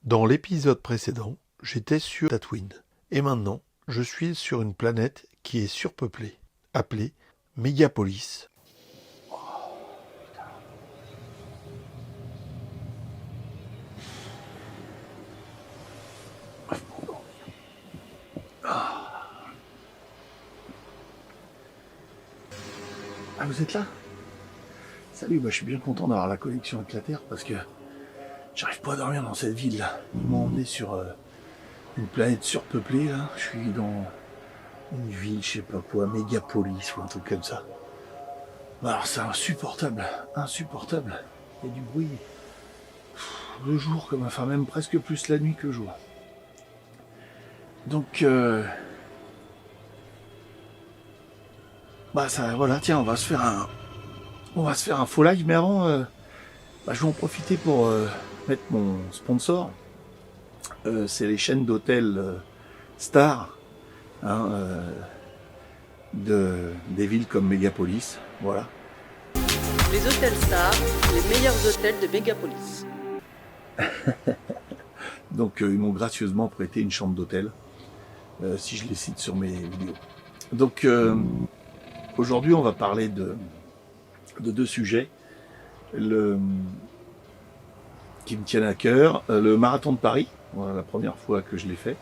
Dans l'épisode précédent, j'étais sur Tatooine. Et maintenant, je suis sur une planète qui est surpeuplée, appelée Megapolis. Ah, vous êtes là? Salut, je suis bien content d'avoir la connexion avec la Terre parce que j'arrive pas à dormir dans cette ville là. Ils m'ont emmené sur une planète surpeuplée là. Je suis dans une ville, je sais pas quoi, Mégapolis ou un truc comme ça. Alors c'est insupportable, insupportable. Il y a du bruit le jour comme, enfin même presque plus la nuit que le jour. Donc ça, voilà, tiens, on va se faire un faux live, mais avant, je vais en profiter pour mettre mon sponsor. C'est les chaînes d'hôtels Star, des villes comme Mégapolis, voilà. Les hôtels Star, les meilleurs hôtels de Mégapolis. Donc ils m'ont gracieusement prêté une chambre d'hôtel, si je les cite sur mes vidéos. Donc aujourd'hui on va parler de deux sujets qui me tiennent à cœur. Le marathon de Paris, voilà, la première fois que je l'ai fait.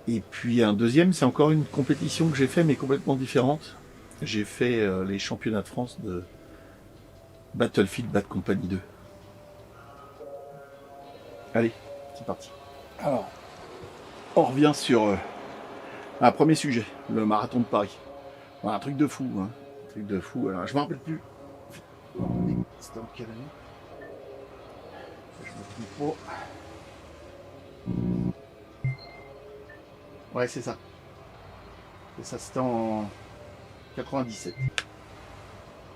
Et puis un deuxième, c'est encore une compétition que j'ai fait mais complètement différente. J'ai fait les championnats de France de Battlefield Bad Company 2. Allez, c'est parti. Alors, on revient sur un premier sujet, le marathon de Paris. Voilà, un truc de fou, hein. Un truc de fou. Alors, je me rappelle plus. C'était en quelle année? Je me trompe pas. Ouais, c'est ça. Et ça, c'était en 97.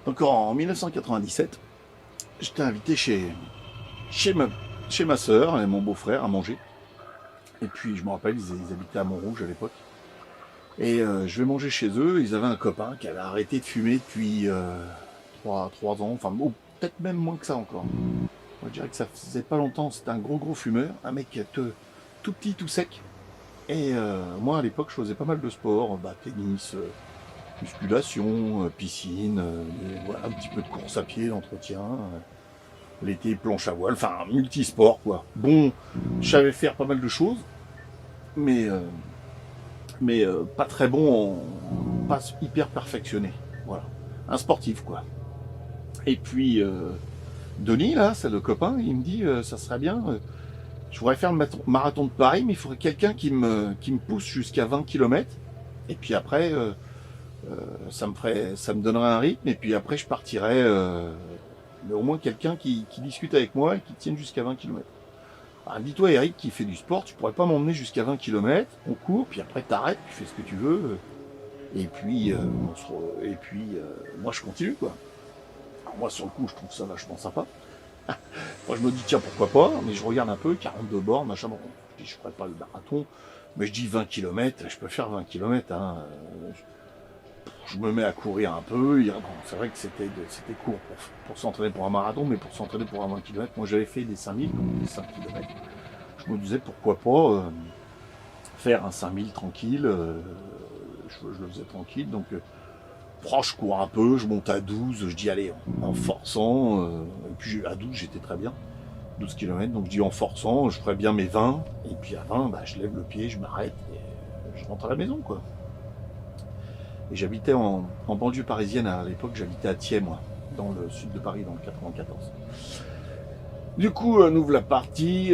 Donc en 1997, j'étais invité chez ma sœur et mon beau-frère à manger. Et puis je me rappelle, ils habitaient à Montrouge à l'époque. Et je vais manger chez eux. Ils avaient un copain qui avait arrêté de fumer depuis 3 ans, enfin peut-être même moins que ça encore. On dirait que ça faisait pas longtemps. C'était un gros fumeur, un mec tout petit, tout sec. Et moi à l'époque je faisais pas mal de sport, tennis, musculation, piscine, voilà, un petit peu de course à pied, d'entretien, l'été planche à voile, enfin multisport quoi. Bon, je savais faire pas mal de choses, mais pas très bon, pas hyper perfectionné. Voilà, un sportif quoi. Et puis Denis là, c'est le copain, il me dit ça serait bien. Je voudrais faire le marathon de Paris, mais il faudrait quelqu'un qui me pousse jusqu'à 20 km. Et puis après, ça me donnerait un rythme. Et puis après, je partirais. Mais au moins quelqu'un qui discute avec moi et qui tienne jusqu'à 20 km. Alors, dis-toi, Eric, qui fait du sport, tu pourrais pas m'emmener jusqu'à 20 km. On court, puis après, t'arrêtes, tu fais ce que tu veux. Et puis, moi, je continue, quoi. Alors, moi, sur le coup, je trouve ça vachement sympa. Moi, je me dis, tiens, pourquoi pas, mais je regarde un peu, 42 bornes, machin, bon, je dis, je ferai pas le marathon, mais je dis 20 km, je peux faire 20 km, hein. Je me mets à courir un peu, bon, c'est vrai que c'était court pour s'entraîner pour un marathon, mais pour s'entraîner pour un 20 km, moi j'avais fait des 5000, donc des 5 km, je me disais, pourquoi pas faire un 5000 tranquille, je le faisais tranquille, donc je cours un peu, je monte à 12, je dis allez, en forçant, et puis à 12 j'étais très bien, 12 km, donc je dis en forçant, je ferai bien mes 20, et puis à 20, je lève le pied, je m'arrête, et je rentre à la maison, quoi. Et j'habitais en banlieue parisienne à l'époque, j'habitais à Thiers, moi, dans le sud de Paris, dans le 94. Du coup, nous voilà partis.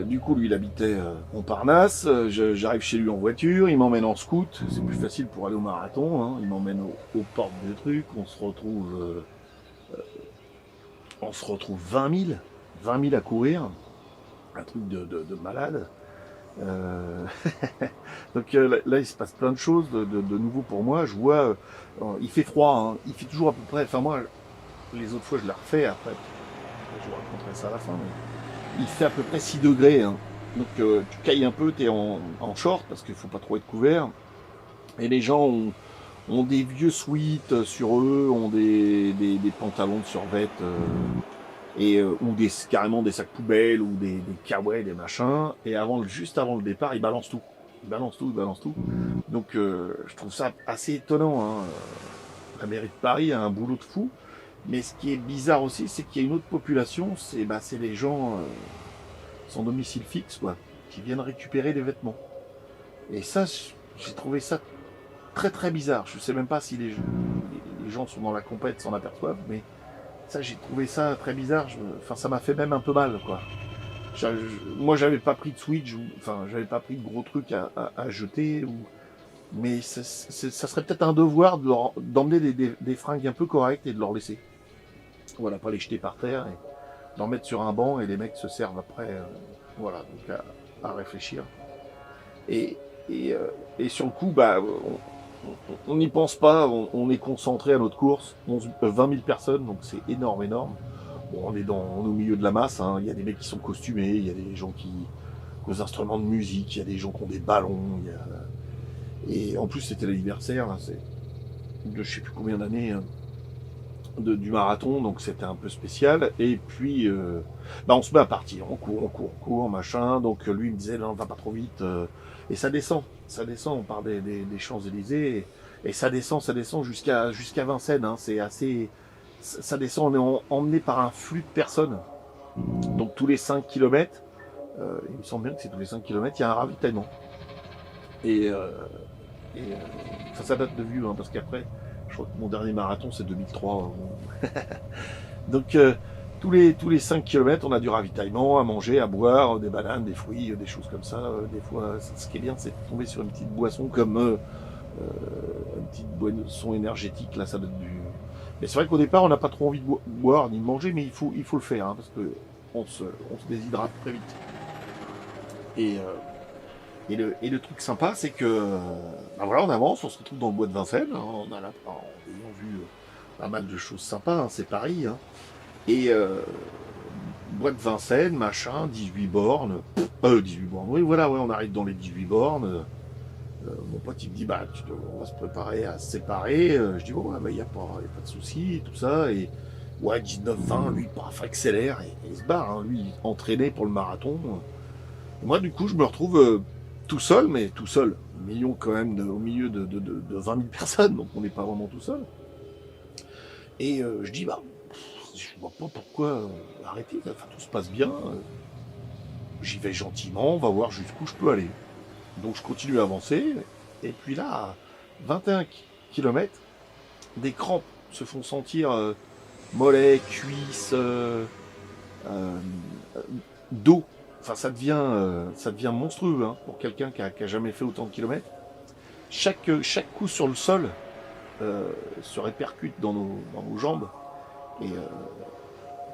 Du coup, lui, il habitait Montparnasse. J'arrive chez lui en voiture. Il m'emmène en scoot. C'est plus facile pour aller au marathon, hein. Il m'emmène aux portes du truc. On se retrouve 20 000 à courir. Un truc de malade. Donc là, il se passe plein de choses de nouveau pour moi. Je vois, il fait froid. Hein. Il fait toujours à peu près. Enfin, moi, les autres fois, je l'ai refait après. Je vous raconterai ça à la fin, mais il fait à peu près 6 degrés. Hein. Donc tu cailles un peu, tu es en short parce qu'il ne faut pas trop être couvert. Et les gens ont des vieux sweats sur eux, ont des pantalons de survêt ou carrément des sacs poubelles, ou des caouets, des machins, et juste avant le départ, ils balancent tout. Ils balancent tout. Donc je trouve ça assez étonnant, hein. La mairie de Paris a un boulot de fou, mais ce qui est bizarre aussi, c'est qu'il y a une autre population, c'est les gens sans domicile fixe, quoi, qui viennent récupérer les vêtements. Et ça, j'ai trouvé ça très très bizarre. Je sais même pas si les gens sont dans la compète s'en aperçoivent, mais ça, j'ai trouvé ça très bizarre. Enfin, ça m'a fait même un peu mal, quoi. Moi, j'avais pas pris de Switch, j'avais pas pris de gros trucs à jeter, mais ça serait peut-être un devoir d'emmener des fringues un peu correctes et de leur laisser. Voilà, pas les jeter par terre et d'en mettre sur un banc, et les mecs se servent après. Voilà, donc à réfléchir. Et, sur le coup, on n'y pense pas, on est concentré à notre course, 20 000 personnes, donc c'est énorme. Bon, on est au milieu de la masse, hein. Il y a des mecs qui sont costumés, il y a des gens qui ont des instruments de musique, il y a des gens qui ont des ballons, et en plus c'était l'anniversaire, là, c'est de je sais plus combien d'années, hein, du marathon, donc c'était un peu spécial. Et puis on se met à partir, on court, machin. Donc lui il me disait non, va pas trop vite, et ça descend, on part des Champs-Élysées, et ça descend jusqu'à Vincennes, hein. C'est assez, ça descend, on est emmené par un flux de personnes. Donc tous les 5 km, il me semble bien que c'est tous les 5 km, il y a un ravitaillement. Et ça date de vue, hein, parce qu'après, je crois que mon dernier marathon c'est 2003. Donc tous les 5 km, on a du ravitaillement, à manger, à boire, des bananes, des fruits, des choses comme ça. Des fois, ce qui est bien, c'est de tomber sur une petite boisson comme une petite boisson énergétique. Là, ça donne du. Mais c'est vrai qu'au départ, on n'a pas trop envie de boire ni de manger, mais il faut le faire, hein, parce que on se déshydrate très vite. Et le truc sympa, c'est que voilà, on avance, on se retrouve dans le bois de Vincennes, hein, on a là, en ayant vu pas mal de choses sympas, hein, c'est Paris, hein. Et bois de Vincennes, machin, 18 bornes, 18 bornes, oui voilà, ouais, on arrive dans les 18 bornes. Mon pote il me dit on va se préparer à se séparer. Je dis bon, il n'y a pas de souci, tout ça. Et ouais, 19-20, lui paf, accélère et il se barre, hein, lui entraîné pour le marathon. Et moi du coup je me retrouve tout seul, million quand même au milieu de 20 000 personnes, donc on n'est pas vraiment tout seul. Et je dis je vois pas pourquoi arrêter, enfin tout se passe bien, j'y vais gentiment, on va voir jusqu'où je peux aller. Donc je continue à avancer, et puis là, à 21 km, des crampes se font sentir, mollets, cuisses, dos. Enfin, ça devient monstrueux, hein, pour quelqu'un qui a jamais fait autant de kilomètres. Chaque coup sur le sol se répercute dans nos jambes,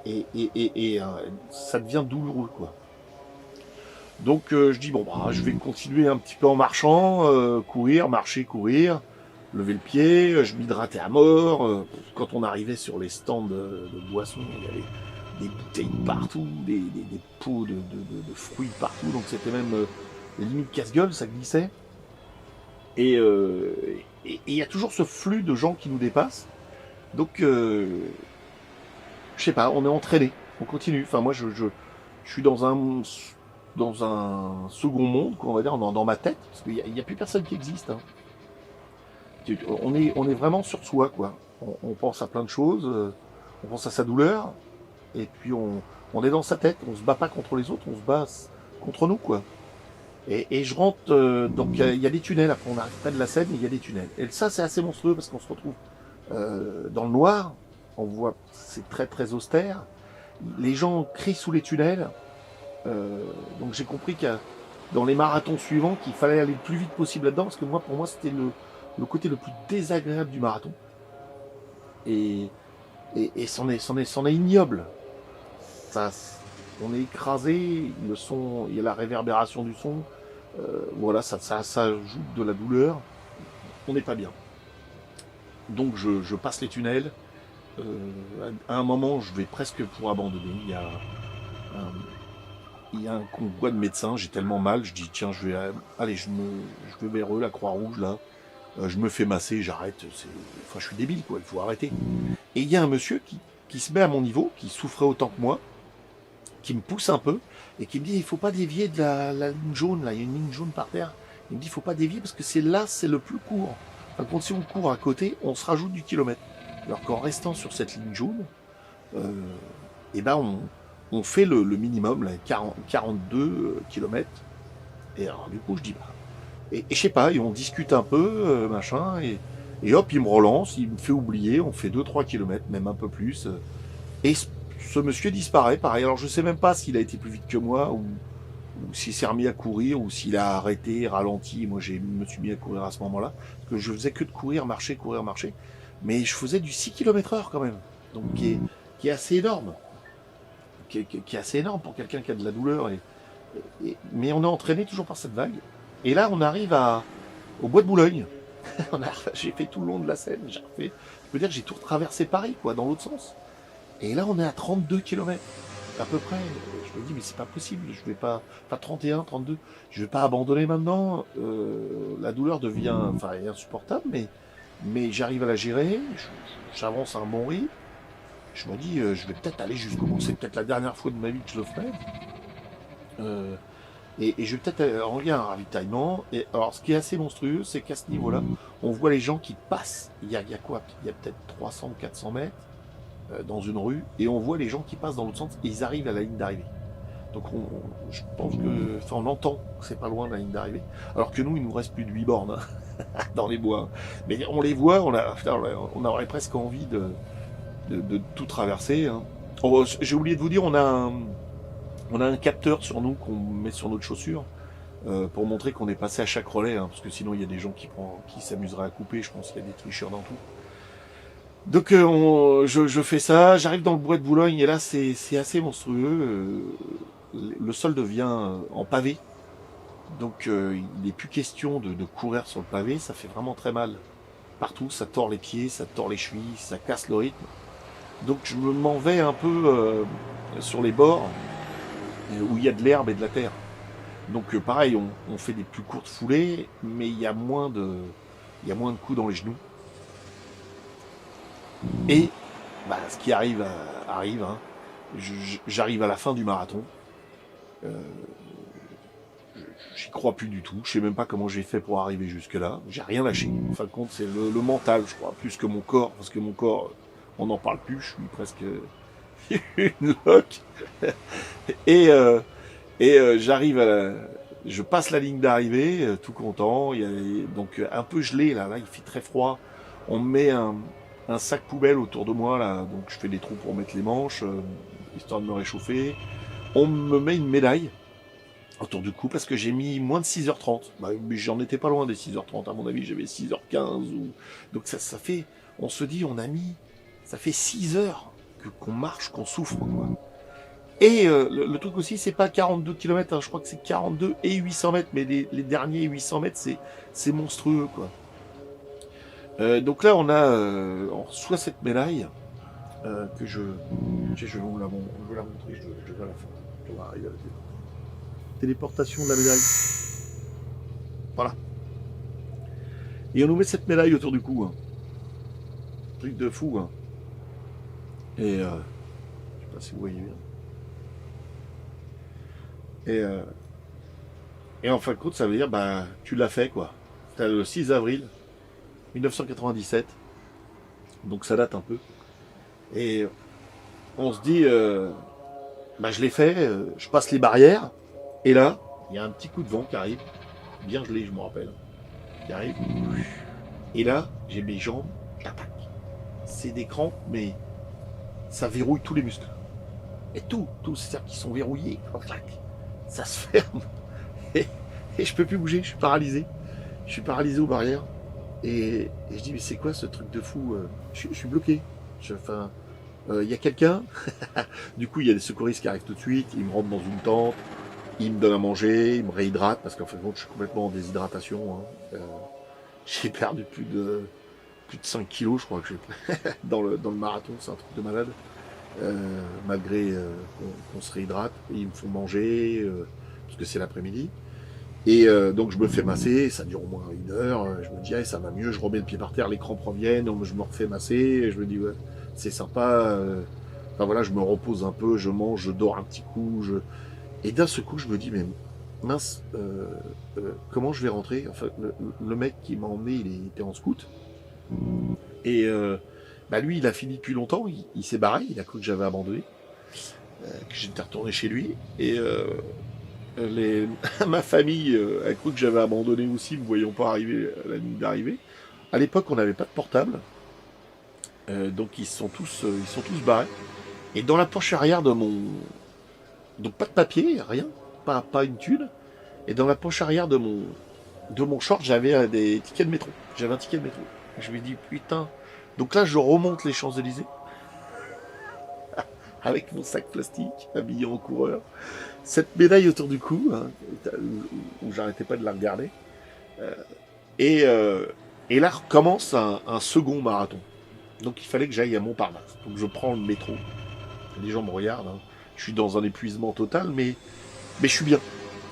et ça devient douloureux, quoi. Donc je dis je vais continuer un petit peu en marchant, marcher, courir, lever le pied, je m'hydratais à mort. Quand on arrivait sur les stands de boissons, il y avait des bouteilles partout, des pots de fruits partout, donc c'était même limite casse-gueule, ça glissait. Et il y a toujours ce flux de gens qui nous dépassent. Donc je sais pas, on est entraîné, on continue. Enfin moi je suis dans un second monde, quoi, on va dire, dans ma tête, parce qu'il n'y a plus personne qui existe, hein. On est vraiment sur soi, quoi. On pense à plein de choses, on pense à sa douleur, et puis on est dans sa tête, on se bat pas contre les autres, on se bat contre nous, quoi. Et je rentre, donc il y a des tunnels, après on arrive près de la Seine, il y a des tunnels. Et ça c'est assez monstrueux, parce qu'on se retrouve dans le noir, on voit, c'est très très austère, les gens crient sous les tunnels. Donc j'ai compris que dans les marathons suivants, qu'il fallait aller le plus vite possible là-dedans, parce que pour moi, c'était le côté le plus désagréable du marathon. Et c'en est ignoble. On est écrasé, le son, il y a la réverbération du son. Voilà, ça ajoute de la douleur. On n'est pas bien. Donc je passe les tunnels. À un moment, je vais presque pour abandonner. Il y a un convoi de médecins, j'ai tellement mal, je dis tiens, je vais vers eux, la Croix-Rouge là, je me fais masser, j'arrête, je suis débile, quoi, il faut arrêter. Et il y a un monsieur qui se met à mon niveau, qui souffrait autant que moi, qui me pousse un peu, et qui me dit, il faut pas dévier de la ligne jaune, là, il y a une ligne jaune par terre. Il me dit, il faut pas dévier parce que c'est là, c'est le plus court. Enfin, quand si on court à côté, on se rajoute du kilomètre. Alors qu'en restant sur cette ligne jaune, et ben on fait le minimum, là, 42 km. Et alors du coup, je dis, bah, et je sais pas, et on discute un peu, machin, et hop, il me relance, il me fait oublier, on fait 2-3 km, même un peu plus. Et ce monsieur disparaît, pareil. Alors je sais même pas s'il a été plus vite que moi, ou s'il s'est remis à courir, ou s'il a arrêté, ralenti. Moi, me suis mis à courir à ce moment-là, parce que je faisais que de courir, marcher. Mais je faisais du 6 km/h quand même, donc qui est assez énorme. Qui est assez énorme pour quelqu'un qui a de la douleur. Mais on est entraîné toujours par cette vague. Et là, on arrive au bois de Boulogne. J'ai fait tout le long de la Seine. Je peux dire que j'ai tout traversé Paris, quoi, dans l'autre sens. Et là, on est à 32 km, à peu près. Je me dis, mais c'est pas possible. Je vais pas 31, 32. Je vais pas abandonner maintenant. La douleur devient, insupportable, mais j'arrive à la gérer. J'avance à un bon rythme. Je me dis, je vais peut-être aller jusqu'au bout. C'est peut-être la dernière fois de ma vie que je le ferai. Et je vais peut-être envoyer un ravitaillement. Et alors, ce qui est assez monstrueux, c'est qu'à ce niveau-là, on voit les gens qui passent. Il y a quoi? Il y a peut-être 300 ou 400 mètres dans une rue. Et on voit les gens qui passent dans l'autre sens et ils arrivent à la ligne d'arrivée. Donc, je pense que... Enfin, on entend que c'est pas loin de la ligne d'arrivée. Alors que nous, il nous reste plus de 8 bornes hein, dans les bois. Mais on les voit, on aurait presque envie de tout traverser. Hein. Oh, j'ai oublié de vous dire, on a un capteur sur nous qu'on met sur notre chaussure pour montrer qu'on est passé à chaque relais, hein, parce que sinon il y a des gens qui s'amuseraient à couper, je pense qu'il y a des tricheurs dans tout. Donc je fais ça, j'arrive dans le bois de Boulogne et là c'est assez monstrueux. Le sol devient en pavé, donc il n'est plus question de courir sur le pavé, ça fait vraiment très mal. Partout, ça tord les pieds, ça tord les chevilles, ça casse le rythme. Donc je m'en vais un peu sur les bords où il y a de l'herbe et de la terre. Donc pareil, on fait des plus courtes foulées, mais il y a moins de coups dans les genoux. Et ce qui arrive. Hein. J'arrive à la fin du marathon. J'y crois plus du tout. Je sais même pas comment j'ai fait pour arriver jusque-là. J'ai rien lâché. En fin de compte, c'est le mental, je crois, plus que mon corps, parce que mon corps, on n'en parle plus. Je suis presque une loque. Et j'arrive je passe la ligne d'arrivée, tout content. Donc un peu gelé là, il fait très froid. On me met un sac poubelle autour de moi là, donc je fais des trous pour mettre les manches, histoire de me réchauffer. On me met une médaille autour du cou parce que j'ai mis moins de 6h30. Mais j'en étais pas loin des 6h30, à mon avis, j'avais 6h15 donc ça fait, on se dit, ça fait 6 heures qu'on marche, qu'on souffre, quoi. Et le truc aussi, c'est pas 42 km, hein, je crois que c'est 42 et 800 mètres, mais les derniers 800 mètres, c'est monstrueux, quoi. Donc là, on reçoit cette médaille que je vais vous la montrer, je vais à la fin. Je vais arriver à la téléportation de la médaille. Voilà. Et on nous met cette médaille autour du cou. Hein. Truc de fou. Hein. Et je sais pas si vous voyez bien. Et en fin de compte, ça veut dire, tu l'as fait, quoi. C'était le 6 avril 1997. Donc ça date un peu. Et on se dit, je l'ai fait, je passe les barrières. Et là, il y a un petit coup de vent qui arrive. Bien gelé, je me rappelle. Qui arrive. Et là, j'ai mes jambes. C'est des crampes, mais ça verrouille tous les muscles. Et tout, c'est-à-dire qu'ils sont verrouillés. Ça se ferme. Et je peux plus bouger, je suis paralysé. Je suis paralysé aux barrières. Et je dis, mais c'est quoi ce truc de fou? Je suis bloqué. Il y a quelqu'un. Du coup, il y a des secouristes qui arrivent tout de suite. Ils me rentrent dans une tente. Ils me donnent à manger. Ils me réhydratent. Parce qu'en fait, je suis complètement en déshydratation. Hein. J'ai perdu plus de 5 kilos, je crois que j'ai dans le marathon. C'est un truc de malade. Malgré qu'on se réhydrate. Et ils me font manger. Parce que c'est l'après-midi. Et donc je me fais masser, ça dure au moins 1 heure, je me dis ça va mieux, je remets le pied par terre, les crampes reviennent, je me refais masser, et je me dis ouais, c'est sympa. Enfin voilà, je me repose un peu, je mange, je dors un petit coup. Et d'un seul coup, je me dis, mais mince, comment je vais rentrer? Enfin, le mec qui m'a emmené, il était en scout. Et bah lui, il a fini depuis longtemps, il s'est barré, il a cru que j'avais abandonné, que j'étais retourné chez lui. Et ma famille a cru que j'avais abandonné aussi, me voyant pas arriver à la ligne d'arrivée. À l'époque, on n'avait pas de portable, donc ils sont tous barrés. Et dans la poche arrière de mon... Donc pas de papier, rien, pas une thune. Et dans la poche arrière de mon short, j'avais des tickets de métro. J'avais un ticket de métro. Je me dis, putain. Donc là, je remonte les Champs-Élysées avec mon sac plastique, habillé en coureur. Cette médaille autour du cou, hein, où j'arrêtais pas de la regarder. Et là commence un second marathon. Donc il fallait que j'aille à Montparnasse. Donc je prends le métro. Les gens me regardent. Hein. Je suis dans un épuisement total, mais je suis bien.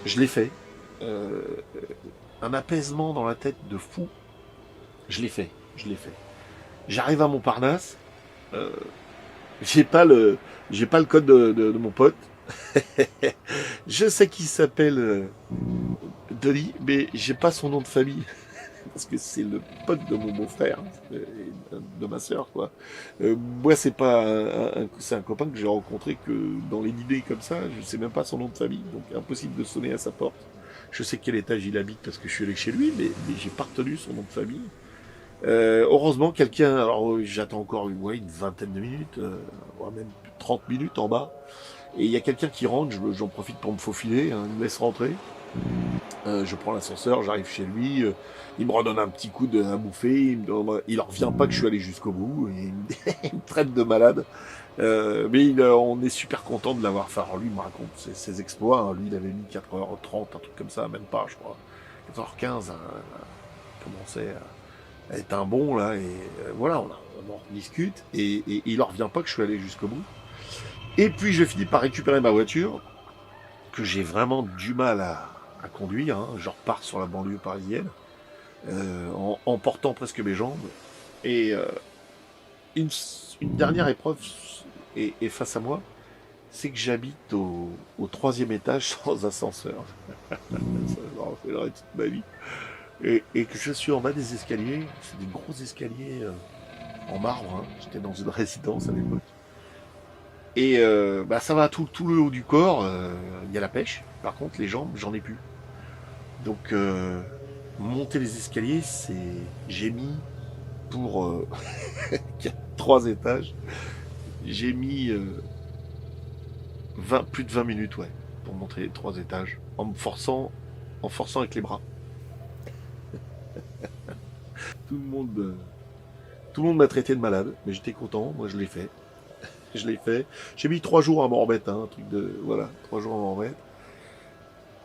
Je l'ai fait. Un apaisement dans la tête de fou. Je l'ai fait. J'arrive à Montparnasse. J'ai pas le code de mon pote. Je sais qu'il s'appelle Denis, mais j'ai pas son nom de famille. Parce que c'est le pote de mon beau-frère, de ma sœur, quoi. Moi, c'est pas c'est un copain que j'ai rencontré que dans les dîners comme ça, je sais même pas son nom de famille, donc impossible de sonner à sa porte. Je sais quel étage il habite parce que je suis allé chez lui, mais j'ai pas retenu son nom de famille. Heureusement, quelqu'un, alors j'attends encore une vingtaine de minutes, voire même 30 minutes en bas, et il y a quelqu'un qui rentre, j'en profite pour me faufiler, hein, il me laisse rentrer. Je prends l'ascenseur, j'arrive chez lui, il me redonne un petit coup à bouffer, il en revient pas que je suis allé jusqu'au bout, et il me traite de malade. Mais on est super content de l'avoir fait. Alors lui, il me raconte ses exploits, hein. Lui, il avait mis 4h30, un truc comme ça, même pas, je crois. 4h15, hein, il commençait à être un bon, là, et voilà, on en discute, et il en revient pas que je suis allé jusqu'au bout. Et puis, je finis par récupérer ma voiture, que j'ai vraiment du mal à conduire, hein. Je repars sur la banlieue parisienne, en portant presque mes jambes. Et une dernière épreuve est face à moi, c'est que j'habite au 3e étage sans ascenseur. Ça, je m'en rappellerai toute ma vie. Et que je suis en bas des escaliers, c'est des gros escaliers en marbre, hein. J'étais dans une résidence à l'époque. Et bah ça va tout le haut du corps, il y a la pêche. Par contre, les jambes, j'en ai plus. Donc, monter les escaliers, j'ai mis pour 3 étages, j'ai mis plus de 20 minutes, ouais, pour monter les 3 étages, en forçant avec les bras. Tout le monde m'a traité de malade, mais j'étais content, moi je l'ai fait. J'ai mis 3 jours à m'en remettre, hein, un truc de... Voilà, 3 jours à m'en remettre.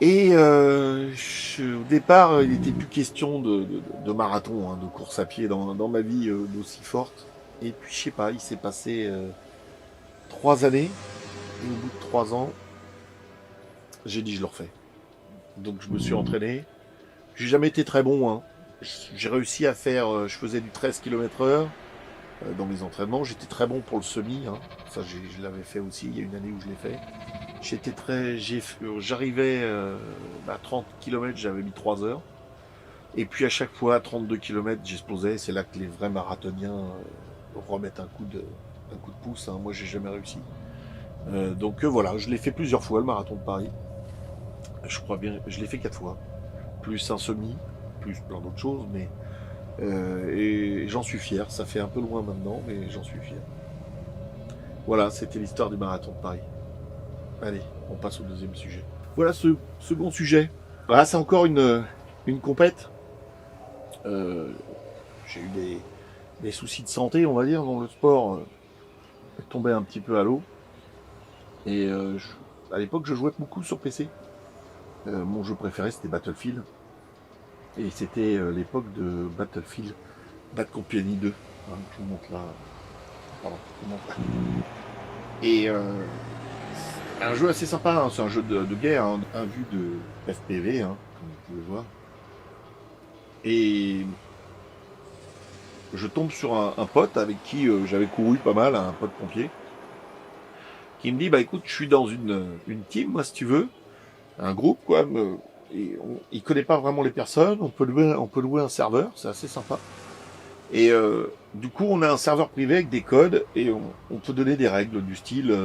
Et au départ, il n'était plus question de marathon, hein, de course à pied dans ma vie d'aussi forte. Et puis, je sais pas, il s'est passé 3 années. Et au bout de 3 ans, j'ai dit je le refais. Donc, je me suis entraîné. J'ai jamais été très bon, hein. J'ai réussi à faire... je faisais du 13 km/h dans mes entraînements. J'étais très bon pour le semi, hein. Ça, je l'avais fait aussi. Il y a une année où je l'ai fait. J'arrivais à 30 km, j'avais mis 3 heures. Et puis à chaque fois, à 32 km, j'explosais. C'est là que les vrais marathoniens remettent un coup de pouce, hein. Moi, j'ai jamais réussi. Donc voilà, je l'ai fait plusieurs fois, le marathon de Paris. Je crois bien, je l'ai fait 4 fois. Plus un semi, plus plein d'autres choses, mais et j'en suis fier. Ça fait un peu loin maintenant, mais j'en suis fier. Voilà, c'était l'histoire du marathon de Paris. Allez, on passe au deuxième sujet. Voilà ce second sujet. Voilà, c'est encore une compète. J'ai eu des soucis de santé, on va dire, dans le sport. Est tombé un petit peu à l'eau. Et à l'époque, je jouais beaucoup sur PC. Mon jeu préféré, c'était Battlefield. Et c'était l'époque de Battlefield Bad Company 2. Hein, je vous montre là. Pardon, je vous montre là. Et un jeu assez sympa, hein. C'est un jeu de guerre, hein, un vue de FPV, hein, comme vous pouvez voir. Et je tombe sur un pote avec qui j'avais couru pas mal, un pote pompier, qui me dit, bah écoute, je suis dans une team, moi si tu veux, un groupe quoi, il connaît pas vraiment les personnes, on peut louer un serveur, c'est assez sympa. Et du coup, on a un serveur privé avec des codes et on peut donner des règles du style,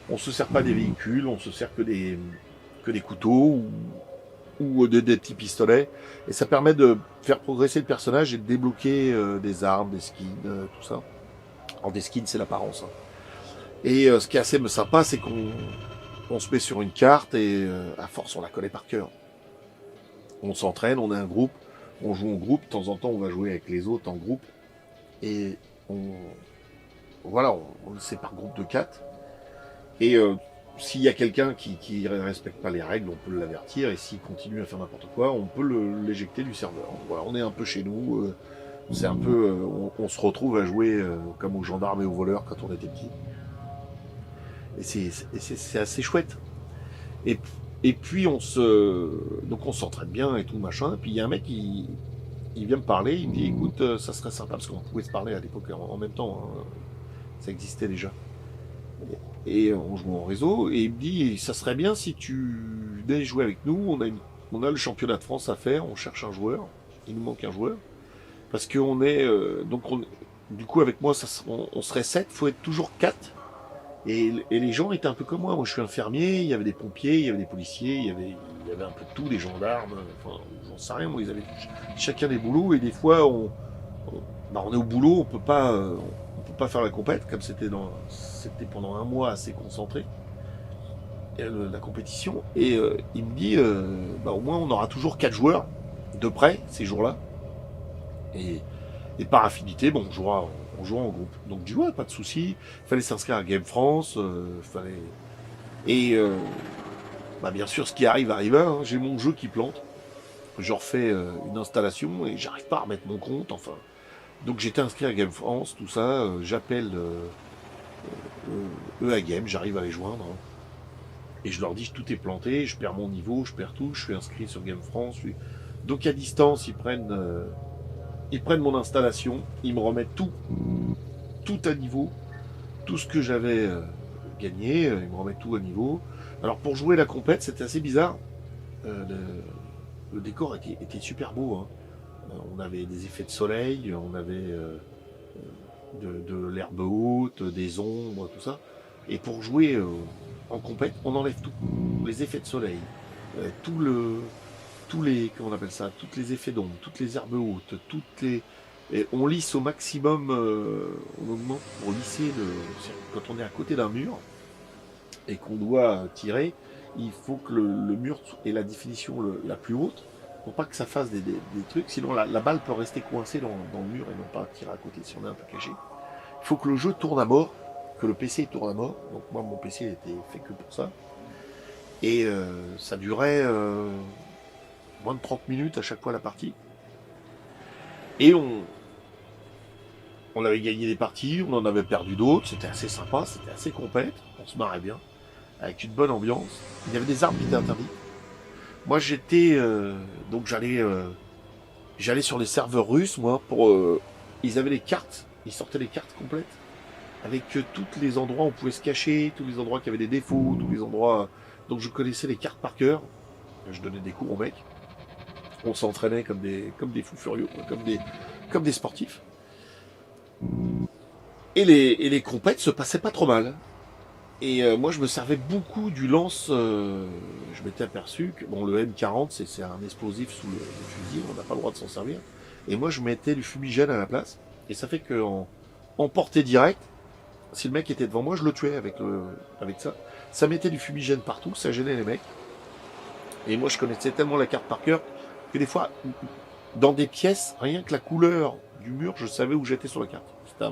on se sert pas des véhicules, on se sert que des couteaux ou des petits pistolets. Et ça permet de faire progresser le personnage et de débloquer des armes, des skins, tout ça. Alors des skins, c'est l'apparence. Hein. Et ce qui est assez sympa, c'est qu'on se met sur une carte et à force, on la connaît par cœur. On s'entraîne, on est un groupe, on joue en groupe, de temps en temps, on va jouer avec les autres en groupe. Et c'est par groupe de 4. Et s'il y a quelqu'un qui respecte pas les règles, on peut l'avertir. Et s'il continue à faire n'importe quoi, on peut l'éjecter du serveur. Voilà, on est un peu chez nous. C'est un peu, on se retrouve à jouer comme aux gendarmes et aux voleurs quand on était petit. Et c'est assez chouette. Et puis donc on s'entraîne bien et tout machin. Et puis il y a un mec il vient me parler, il me dit écoute, ça serait sympa parce qu'on pouvait se parler à l'époque en même temps. Hein, ça existait déjà. Et on joue en réseau et il me dit ça serait bien si tu venais jouer avec nous. On a le championnat de France à faire. On cherche un joueur. Il nous manque un joueur parce qu'on est du coup avec moi on serait 7. Faut être toujours 4. Et les gens étaient un peu comme moi. Moi, je suis infirmier. Il y avait des pompiers, il y avait des policiers, il y avait un peu de tout, des gendarmes. Enfin, j'en sais rien. Moi, ils avaient chacun des boulots. Et des fois, on est au boulot. On peut pas faire la compète comme c'était pendant un mois assez concentré la compétition. Et il me dit, au moins, on aura toujours 4 joueurs de près ces jours-là. Et par affinité, bon, on jouera en groupe. Donc je dis ouais, pas de souci. Fallait s'inscrire à Game France, et bien sûr, ce qui arrive. Hein. J'ai mon jeu qui plante. Je refais une installation et j'arrive pas à remettre mon compte. Enfin, donc j'étais inscrit à Game France, tout ça. J'appelle eux à Game, j'arrive à les joindre. Hein. Et je leur dis tout est planté, je perds mon niveau, je perds tout. Je suis inscrit sur Game France. Donc à distance, ils prennent mon installation, ils me remettent tout à niveau, tout ce que j'avais gagné, ils me remettent tout à niveau. Alors pour jouer la compète, c'était assez bizarre. Le décor était super beau. Hein. On avait des effets de soleil, on avait de l'herbe haute, des ombres, tout ça. Et pour jouer en compète, on enlève tout. Les effets de soleil, tous les, comment on appelle ça, tous les effets d'ombre, toutes les herbes hautes, et on lisse au maximum, on augmente pour lisser quand on est à côté d'un mur et qu'on doit tirer, il faut que le mur ait la définition la plus haute pour pas que ça fasse des trucs, sinon la balle peut rester coincée dans le mur et non pas tirer à côté si on est un peu caché. Il faut que le jeu tourne à mort, que le PC tourne à mort, donc moi mon PC était fait que pour ça, et ça durait moins de 30 minutes à chaque fois la partie. Et on avait gagné des parties, on en avait perdu d'autres, c'était assez sympa, c'était assez compète, on se marrait bien, avec une bonne ambiance. Il y avait des armes qui étaient interdites. Moi j'étais, donc j'allais sur les serveurs russes, moi, ils avaient les cartes, ils sortaient les cartes complètes, avec tous les endroits où on pouvait se cacher, tous les endroits qui avaient des défauts, tous les endroits... Donc je connaissais les cartes par cœur, je donnais des cours aux mecs. On s'entraînait comme des fous furieux, comme des sportifs. Et les compètes se passaient pas trop mal. Et moi, je me servais beaucoup du lance. Je m'étais aperçu que le M40, c'est un explosif sous le fusil, on n'a pas le droit de s'en servir. Et moi, je mettais du fumigène à la place. Et ça fait qu'en portée directe, si le mec était devant moi, je le tuais avec ça. Ça mettait du fumigène partout, ça gênait les mecs. Et moi, je connaissais tellement la carte par cœur que des fois, dans des pièces, rien que la couleur du mur, je savais où j'étais sur la carte. C'était un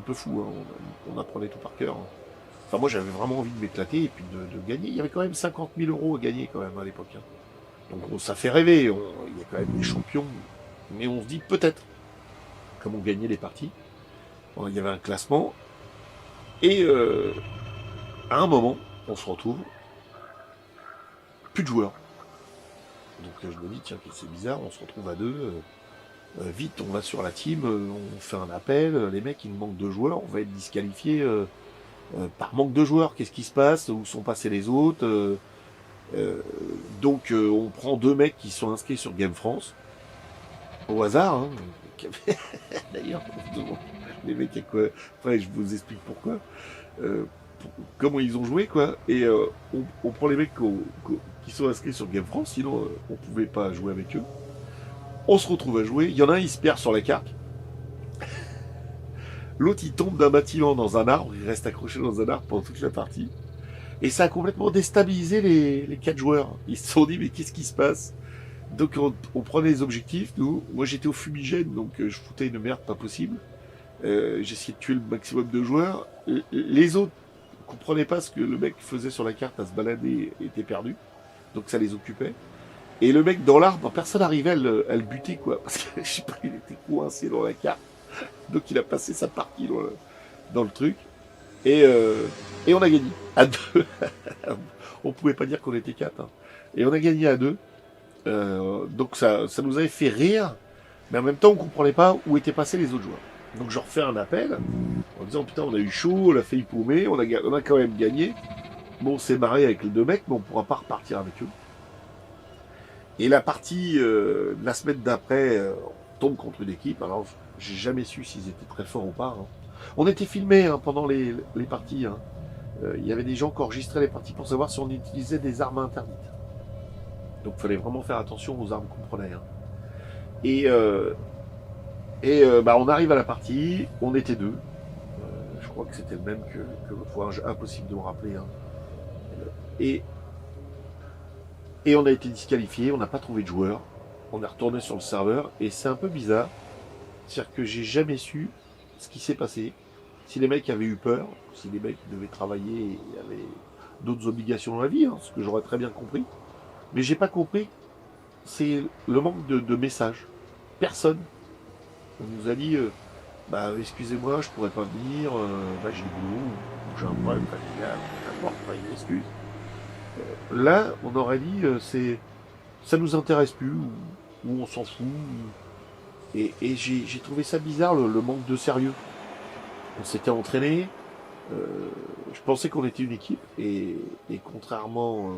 peu fou, hein. On apprenait tout par cœur. Hein. Enfin, moi, j'avais vraiment envie de m'éclater et puis de gagner. Il y avait quand même 50 000 € à gagner quand même à l'époque. Hein. Donc ça fait rêver. Il y a quand même des champions. Mais on se dit peut-être, comme on gagnait les parties, il y avait un classement. Et à un moment, on se retrouve, plus de joueurs. Donc je me dis, tiens, c'est bizarre, on se retrouve à deux. Vite, on va sur la team, on fait un appel, les mecs, il nous manque 2 joueurs, on va être disqualifié par manque de joueurs. Qu'est-ce qui se passe? Où sont passés les autres? Donc, on prend 2 mecs qui sont inscrits sur Game France, au hasard, hein, d'ailleurs, les mecs, à quoi... Après, je vous explique pourquoi. Comment ils ont joué, quoi. Et on prend les mecs qui sont inscrits sur Game France, sinon on pouvait pas jouer avec eux. On se retrouve à jouer. Il y en a un, il se perd sur la carte. L'autre, il tombe d'un bâtiment dans un arbre. Il reste accroché dans un arbre pendant toute la partie. Et ça a complètement déstabilisé les 4 joueurs. Ils se sont dit, mais qu'est-ce qui se passe? Donc on prenait les objectifs, nous. Moi, j'étais au fumigène, donc je foutais une merde pas possible. J'essayais de tuer le maximum de joueurs. Les autres comprenaient pas ce que le mec faisait sur la carte à se balader et était perdu. Donc ça les occupait. Et le mec dans l'arbre, personne n'arrivait à le buter, quoi. Parce que, je sais pas, il était coincé dans la carte. Donc il a passé sa partie dans le truc. Et on a gagné. À 2. On pouvait pas dire qu'on était 4. Hein. Et on a gagné à 2. Donc ça nous avait fait rire. Mais en même temps, on comprenait pas où étaient passés les autres joueurs. Donc je refais un appel en disant, putain, on a eu chaud, on a failli paumer, on a quand même gagné. Bon, on s'est marré avec les 2 mecs, mais on pourra pas repartir avec eux. Et la partie, la semaine d'après, on tombe contre une équipe. Alors, j'ai jamais su s'ils étaient très forts ou pas. Hein. On était filmés hein, pendant les parties. Hein. Il y avait des gens qui enregistraient les parties pour savoir si on utilisait des armes interdites. Donc, il fallait vraiment faire attention aux armes qu'on prenait. Hein. Et on arrive à la partie. On était 2. Je crois que c'était le même que l'autre fois. Impossible de me rappeler. Hein. Et on a été disqualifié, on n'a pas trouvé de joueur. On est retourné sur le serveur et c'est un peu bizarre. C'est-à-dire que j'ai jamais su ce qui s'est passé. Si les mecs avaient eu peur, si les mecs devaient travailler et avaient d'autres obligations dans la vie, hein, ce que j'aurais très bien compris. Mais j'ai pas compris, c'est le manque de messages. Personne. On nous a dit, excusez-moi, je pourrais pas venir, j'ai le boulot, ou j'ai un problème familial, n'importe, pas une excuse. Là, on aurait dit, ça nous intéresse plus, ou on s'en fout. Et j'ai trouvé ça bizarre, le manque de sérieux. On s'était entraîné, je pensais qu'on était une équipe, et contrairement...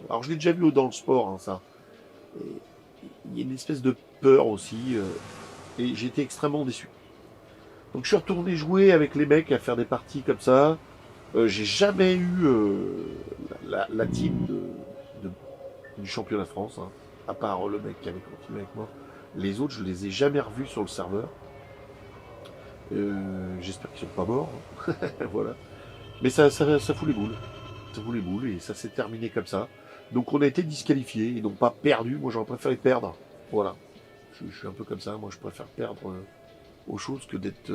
alors je l'ai déjà vu dans le sport, hein, ça. Il y a une espèce de peur aussi, et j'ai été extrêmement déçu. Donc je suis retourné jouer avec les mecs à faire des parties comme ça. J'ai jamais eu la team du championnat de France, hein, à part le mec qui avait continué avec moi. Les autres, je les ai jamais revus sur le serveur. J'espère qu'ils sont pas morts. Hein. Voilà. Mais ça fout les boules. Ça fout les boules et ça s'est terminé comme ça. Donc on a été disqualifiés, ils n'ont pas perdu. Moi j'aurais préféré perdre. Voilà. Je suis un peu comme ça. Moi je préfère perdre aux choses que d'être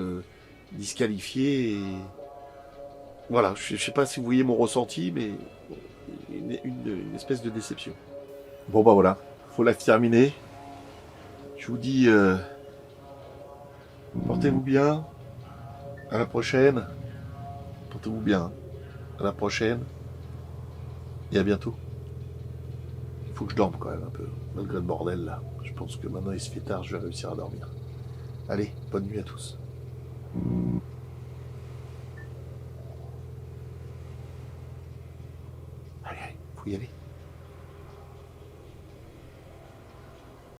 disqualifié. Et... Voilà. Je sais pas si vous voyez mon ressenti, mais une espèce de déception. Bon bah voilà. Faut la terminer. Je vous dis, portez-vous bien. À la prochaine. Portez-vous bien. À la prochaine. Et à bientôt. Il faut que je dorme quand même un peu, malgré le bordel là. Je pense que maintenant il se fait tard, je vais réussir à dormir. Allez, bonne nuit à tous. Allez, faut y aller.